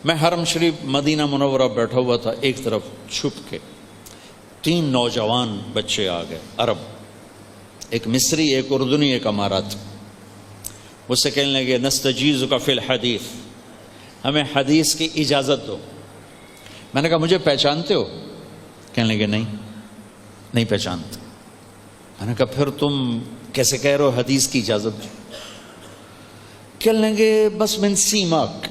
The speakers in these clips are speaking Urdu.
میں حرم شریف مدینہ منورہ بیٹھا ہوا تھا، ایک طرف چھپ کے 3 نوجوان بچے آ گئے، عرب، ایک مصری، ایک اردنی، ایک امارات۔ مجھ سے کہنے لگے نستجیزک فی الحدیث، ہمیں حدیث کی اجازت دو۔ میں نے کہا مجھے پہچانتے ہو؟ کہنے لگے نہیں پہچانتے۔ میں نے کہا پھر تم کیسے کہہ رہے ہو حدیث کی اجازت دو؟ کہنے لگے بس من سیماک،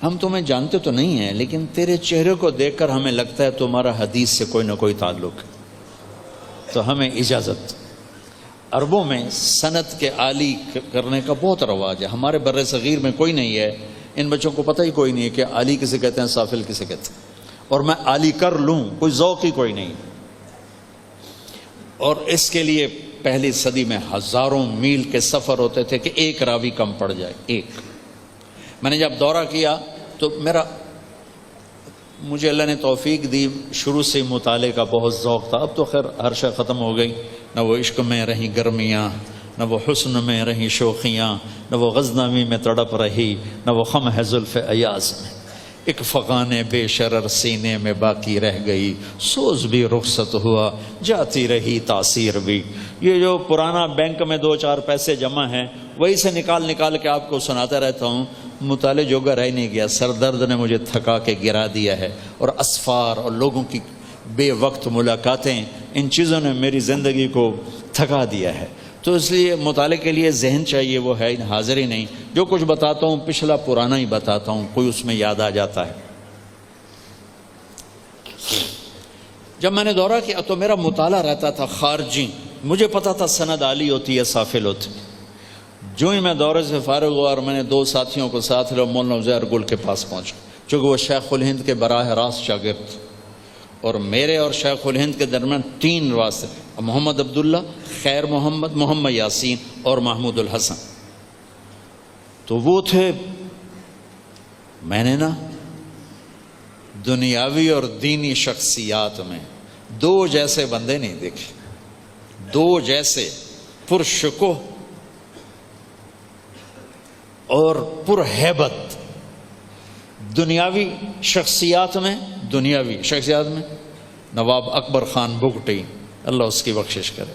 ہم تمہیں جانتے تو نہیں ہیں لیکن تیرے چہرے کو دیکھ کر ہمیں لگتا ہے تمہارا حدیث سے کوئی نہ کوئی تعلق ہے، تو ہمیں اجازت۔ عربوں میں سند کے عالی کرنے کا بہت رواج ہے، ہمارے بر صغیر میں کوئی نہیں ہے، ان بچوں کو پتہ ہی کوئی نہیں ہے کہ عالی کسے کہتے ہیں، سافل کسے کہتے ہیں، اور میں عالی کر لوں کوئی ذوق ہی کوئی نہیں۔ اور اس کے لیے پہلی صدی میں ہزاروں میل کے سفر ہوتے تھے کہ ایک راوی کم پڑ جائے، ایک۔ میں نے جب دورہ کیا تو مجھے اللہ نے توفیق دی، شروع سے مطالعے کا بہت ذوق تھا، اب تو خیر ہر شے ختم ہو گئی، نہ وہ عشق میں رہیں گرمیاں، نہ وہ حسن میں رہیں شوخیاں، نہ وہ غزنوی میں تڑپ رہی، نہ وہ خم ہے زلف ایاز میں، ایک فغان بے شرر سینے میں باقی رہ گئی، سوز بھی رخصت ہوا، جاتی رہی تاثیر بھی۔ یہ جو پرانا بینک میں 2-4 پیسے جمع ہیں وہی سے نکال کے آپ کو سناتا رہتا ہوں، مطالعے جوگا رہ نہیں گیا، سر درد نے مجھے تھکا کے گرا دیا ہے، اور اسفار اور لوگوں کی بے وقت ملاقاتیں، ان چیزوں نے میری زندگی کو تھکا دیا ہے۔ تو اس لیے مطالعے کے لیے ذہن چاہیے، وہ ہے حاضر ہی نہیں، جو کچھ بتاتا ہوں پچھلا پرانا ہی بتاتا ہوں، کوئی اس میں یاد آ جاتا ہے۔ جب میں نے دورہ کیا تو میرا مطالعہ رہتا تھا خارجی، مجھے پتا تھا سند عالی ہوتی ہے، سافل ہوتی ہے۔ جو ہی میں دورے سے فارغ ہوا اور میں نے 2 ساتھیوں کو ساتھ لیا، مولانا عزیر گل کے پاس پہنچا، چونکہ وہ شیخ الہند کے براہ راست شاگرد، اور میرے اور شیخ الہند کے درمیان 3 واسطے، محمد عبداللہ، خیر محمد، محمد یاسین اور محمود الحسن۔ تو وہ تھے، میں نے دنیاوی اور دینی شخصیات میں 2 جیسے بندے نہیں دیکھے، 2 جیسے پرشکوہ اور پرہیبت۔ دنیاوی شخصیات میں نواب اکبر خان بگٹی، اللہ اس کی بخشش کرے،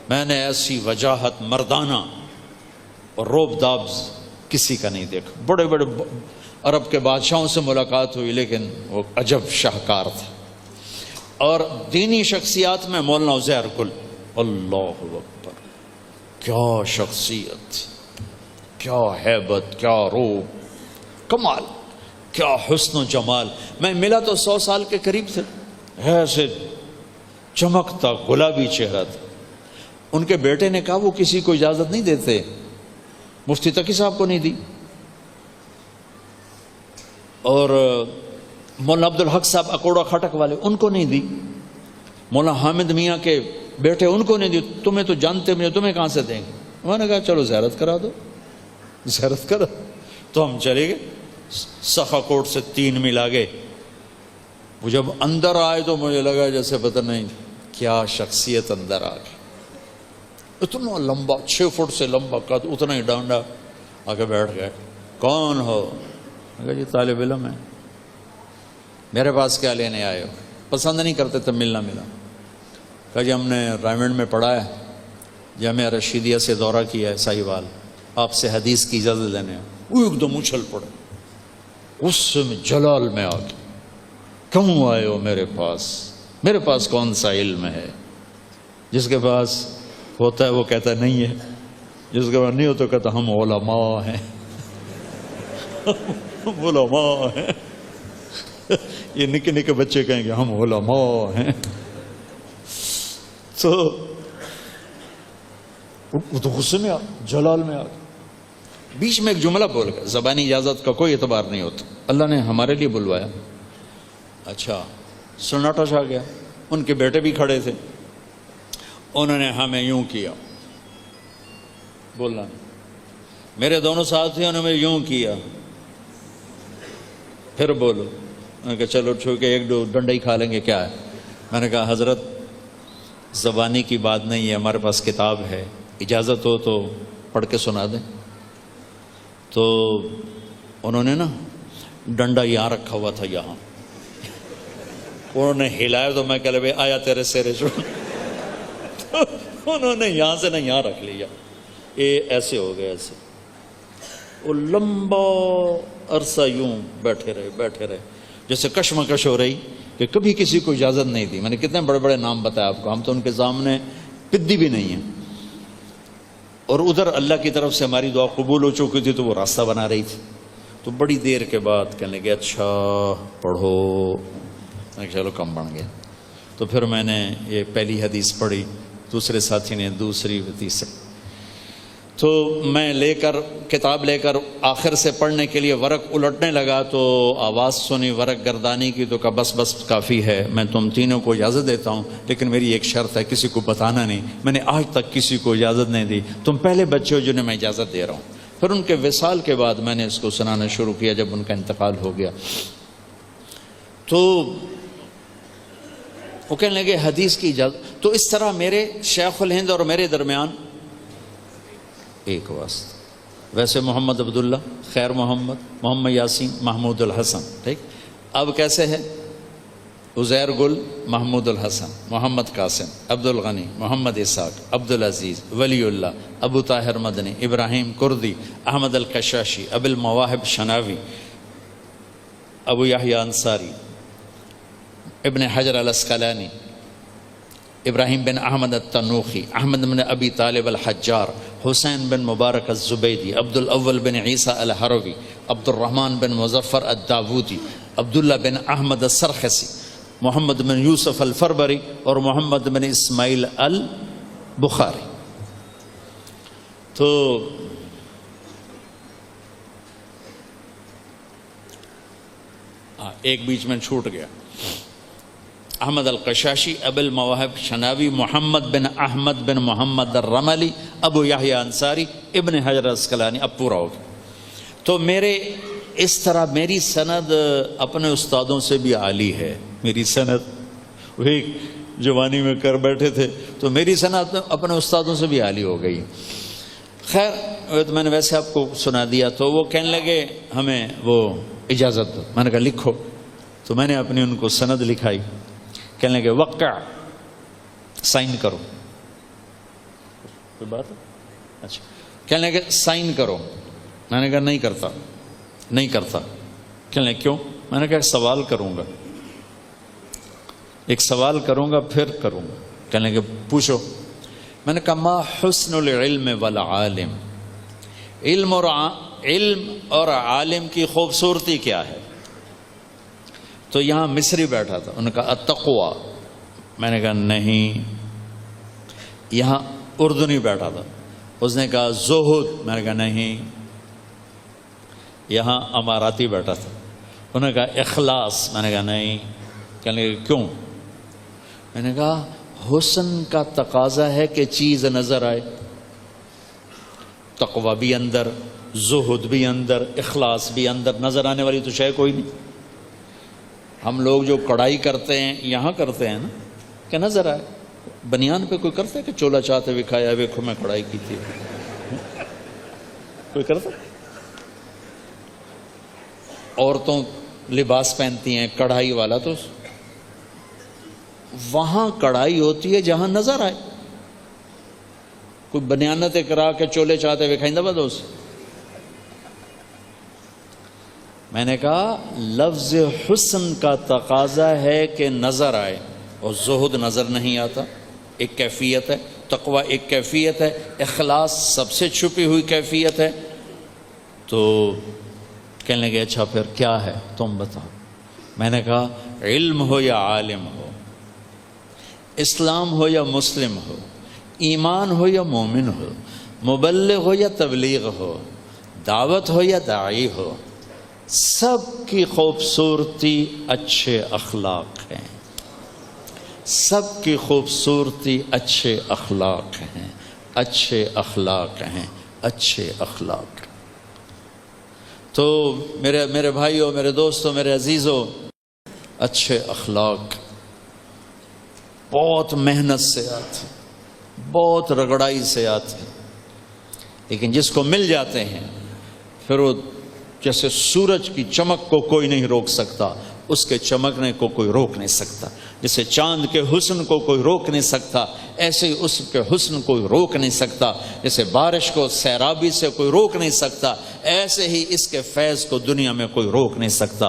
میں نے ایسی وجاہت مردانہ اور روب دابز کسی کا نہیں دیکھا۔ بڑے بڑے عرب کے بادشاہوں سے ملاقات ہوئی لیکن وہ عجب شاہکار تھا۔ اور دینی شخصیات میں مولانا عزیر گل، اللہ اکبر، کیا شخصیت تھی، کیا ہیبت، کیا روب، کمال، کیا حسن و جمال۔ میں ملا تو 100 سال کے قریب تھے، ایسے چمکتا گلابی چہرہ تھا۔ ان کے بیٹے نے کہا وہ کسی کو اجازت نہیں دیتے، مفتی تقی صاحب کو نہیں دی، اور مولانا عبدالحق صاحب اکوڑا کھٹک والے ان کو نہیں دی، مولانا حامد میاں کے بیٹے ان کو نہیں دی، تمہیں تو جانتے مجھے، تمہیں کہاں سے دیں گے؟ انہوں نے کہا چلو زیارت کرا دو، زیارت کرا۔ تو ہم چلے گئے، سخا کوٹ سے 3 میل آگے۔ وہ جب اندر آئے تو مجھے لگا جیسے پتہ نہیں کیا شخصیت اندر آ گئی، اتنا لمبا، 6 فٹ سے لمبا قد، اتنا ہی ڈانڈا، آگے بیٹھ گئے۔ کون ہو؟ میں کہا جی طالب علم ہے۔ میرے پاس کیا لینے آئے ہو؟ پسند نہیں کرتے تب ملنا ملا۔ کہا جی ہم نے رائمنڈ میں پڑھا ہے، جامعہ رشیدیہ سے دورہ کیا ہے ساہیوال، آپ سے حدیث کی اجازت لینے۔ وہ ایک دم اچھل پڑے، غصے میں جلال میں آ گئے، کیوں آئے ہو میرے پاس؟ میرے پاس کون سا علم ہے؟ جس کے پاس ہوتا ہے وہ کہتا ہے نہیں ہے، جس کے پاس نہیں ہوتا کہتا ہم علماء ہیں، ہم علماء ہیں۔ یہ نکے نکے بچے کہیں گے ہم علماء ہیں، تو غصے میں جلال میں آ گئے۔ بیچ میں ایک جملہ بول گیا، زبانی اجازت کا کوئی اعتبار نہیں ہوتا، اللہ نے ہمارے لیے بلوایا۔ اچھا، سناٹا چھا گیا۔ ان کے بیٹے بھی کھڑے تھے، انہوں نے ہمیں یوں کیا، بولنا نہیں۔ میرے دونوں ساتھیوں نے ہمیں یوں کیا، پھر بولو۔ میں نے کہا چلو چھو کے 1-2 ڈنڈے ہی کھا لیں گے، کیا ہے؟ میں نے کہا حضرت زبانی کی بات نہیں ہے، ہمارے پاس کتاب ہے، اجازت ہو تو پڑھ کے سنا دیں۔ تو انہوں نے ڈنڈا یہاں رکھا ہوا تھا یہاں، انہوں نے ہلایا تو میں کہہ لے آیا تیرے سیرے چھوڑ انہوں نے یہاں سے نہ یہاں رکھ لیا، یہ ایسے ہو گئے ایسے، وہ لمبا عرصہ یوں بیٹھے رہے جیسے کشمکش ہو رہی کہ کبھی کسی کو اجازت نہیں دی. میں نے کتنے بڑے بڑے نام بتایا آپ کو، ہم تو ان کے سامنے پدی بھی نہیں ہیں. اور ادھر اللہ کی طرف سے ہماری دعا قبول ہو چکی تھی تو وہ راستہ بنا رہی تھی. تو بڑی دیر کے بعد کہنے لگے اچھا پڑھو، میں چلو کم بن گیا. تو پھر میں نے یہ پہلی حدیث پڑھی، دوسرے ساتھی نے دوسری، تیسری. تو میں کتاب لے کر آخر سے پڑھنے کے لیے ورق الٹنے لگا تو آواز سنی ورق گردانی کی، تو کہا بس کافی ہے، میں تم تینوں کو اجازت دیتا ہوں، لیکن میری ایک شرط ہے، کسی کو بتانا نہیں. میں نے آج تک کسی کو اجازت نہیں دی، تم پہلے بچے ہو جنہیں میں اجازت دے رہا ہوں. پھر ان کے وصال کے بعد میں نے اس کو سنانا شروع کیا جب ان کا انتقال ہو گیا. تو وہ کہنے لگے حدیث کی اجازت. تو اس طرح میرے شیخ الہند اور میرے درمیان ایک واسطہ. ویسے محمد عبداللہ، خیر محمد یاسین، محمود الحسن، ٹھیک. اب کیسے ہے؟ عزیر گل، محمود الحسن، محمد قاسم، عبد الغنی، محمد اسحاق، عبد العزیز، ولی اللہ، ابو طاہر مدنی، ابراہیم کردی، احمد الکشاشی، ابو المواہب شناوی، ابو یحییٰ انصاری، ابن حجر الاسقلانی، ابراہیم بن احمد التنوخی، احمد بن ابی طالب الحجار، حسین بن مبارک الزبیدی، عبد الاول بن عیسیٰ الحروی، عبد الرحمن بن مظفر الداودی، عبداللہ بن احمد السرخسی، محمد بن یوسف الفربری اور محمد بن اسماعیل البخاری. تو ایک بیچ میں چھوٹ گیا، احمد القشاشی، ابو المواہب شناوی، محمد بن احمد بن محمد الرملی، ابو یحییٰ انصاری، ابن حجر الاسقلانی. اب پورا ہو گیا. تو اس طرح میری سند اپنے استادوں سے بھی عالی ہے. میری سند وہی جوانی میں کر بیٹھے تھے تو میری سند اپنے استادوں سے بھی عالی ہو گئی. خیر میں نے ویسے آپ کو سنا دیا. تو وہ کہنے لگے ہمیں وہ اجازت دو. میں نے کہا لکھو. تو میں نے اپنی ان کو سند لکھائی. کہنے لگے وقع، سائن کرو. کوئی بات ہے؟ اچھا. کہنے لگے سائن کرو. میں نے کہا نہیں کرتا. کہنے لگے کیوں؟ میں نے کہا ایک سوال کروں گا پھر کروں گا. کہنے لگے پوچھو. میں نے کہا ما حسن العلم والعالم، علم اور عالم کی خوبصورتی کیا ہے؟ تو یہاں مصری بیٹھا تھا، انہوں نے کہا التقوی. میں نے کہا نہیں. یہاں اردنی بیٹھا تھا، اس نے کہا زہد. میں نے کہا نہیں. یہاں اماراتی بیٹھا تھا، انہوں نے کہا اخلاص. میں نے کہا نہیں. کہنے لگے کیوں؟ میں نے کہا حسن کا تقاضا ہے کہ چیز نظر آئے. تقوی بھی اندر، زہد بھی اندر، اخلاص بھی اندر. نظر آنے والی تو شے کوئی نہیں. ہم لوگ جو کڑھائی کرتے ہیں یہاں کرتے ہیں نا کہ نظر آئے. بنیان پہ کوئی کرتا ہے کہ چولا چاہتے وکھایا ویکھو میں کڑھائی کی تھی؟ کوئی کرتا؟ عورتوں لباس پہنتی ہیں کڑھائی والا، تو وہاں کڑھائی ہوتی ہے جہاں نظر آئے. کوئی بنیانت کرا کے چولے چاہتے وکھائیں دبا دوست. میں نے کہا لفظ حسن کا تقاضا ہے کہ نظر آئے، اور زہد نظر نہیں آتا. ایک کیفیت ہے، تقوی ایک کیفیت ہے، اخلاص سب سے چھپی ہوئی کیفیت ہے. تو کہنے لگے اچھا پھر کیا ہے تم بتاؤ. میں نے کہا علم ہو یا عالم ہو، اسلام ہو یا مسلم ہو، ایمان ہو یا مومن ہو، مبلغ ہو یا تبلیغ ہو، دعوت ہو یا داعی ہو، سب کی خوبصورتی اچھے اخلاق ہیں. سب کی خوبصورتی اچھے اخلاق ہیں. اچھے اخلاق ہیں. اچھے اخلاق. تو میرے بھائیوں، میرے دوستوں، میرے عزیزوں، اچھے اخلاق بہت محنت سے آتے، بہت رگڑائی سے آتے، لیکن جس کو مل جاتے ہیں پھر وہ جیسے سورج کی چمک کو کوئی نہیں روک سکتا، اس کے چمکنے کو کوئی روک نہیں سکتا، جیسے چاند کے حسن کو کوئی روک نہیں سکتا ایسے ہی اس کے حسن کوئی روک نہیں سکتا، جیسے بارش کو سیرابی سے کوئی روک نہیں سکتا ایسے ہی اس کے فیض کو دنیا میں کوئی روک نہیں سکتا۔